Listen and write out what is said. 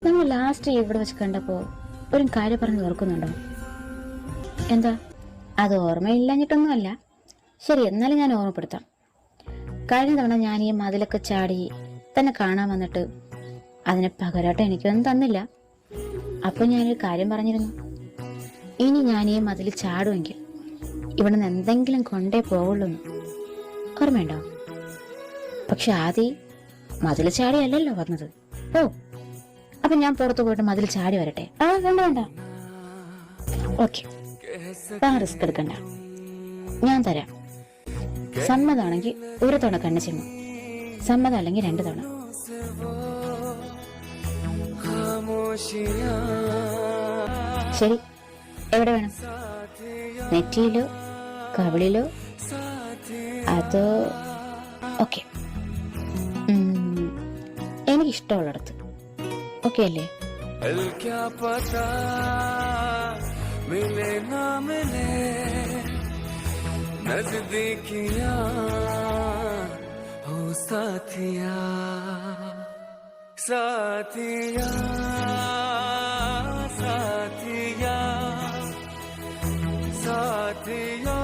നമ്മൾ ലാസ്റ്റ് ഇവിടെ വെച്ച് കണ്ടപ്പോ ഒരു കാര്യം പറഞ്ഞ് ഓർക്കുന്നുണ്ടോ? എന്താ? അത് ഓർമ്മയില്ലഞ്ഞിട്ടൊന്നുമല്ല. ശരി, എന്നാലും ഞാൻ ഓർമ്മപ്പെടുത്താം. കഴിഞ്ഞ തവണ ഞാൻ ഈ മതിലൊക്കെ ചാടി തന്നെ കാണാൻ വന്നിട്ട് അതിന് പകരമായിട്ട് എനിക്കൊന്നും തന്നില്ല. അപ്പൊ ഞാനൊരു കാര്യം പറഞ്ഞിരുന്നു, ഇനി ഞാൻ ഈ മതിൽ ചാടുമെങ്കിൽ ഇവിടെ നിന്ന് എന്തെങ്കിലും കൊണ്ടേ പോവുള്ളൂ. ഓർമ്മയുണ്ടോ? പക്ഷെ ആദ്യം മതിൽ ചാടിയല്ലല്ലോ വന്നത്. ഓ, അപ്പൊ ഞാൻ പുറത്തു പോയിട്ട് മതിൽ ചാടി വരട്ടെ? വേണ്ട വേണ്ട. ഓക്കെ, റിസ്ക് എടുക്കണ്ട, ഞാൻ തരാം. സമ്മതമാണെങ്കിൽ ഒരു തവണ കണ്ണു ചെന്നു, സമ്മതം അല്ലെങ്കിൽ 2 തവണ. ശരി, എവിടെ വേണം? നെറ്റിയിലോ കവിളിലോ അതോ? ഓക്കെ, എനിക്കിഷ്ടമുള്ളിടത്ത്. ഓക്കെ അല്ലേ? नजदीकियां हो साथिया साथिया साथिया साथिया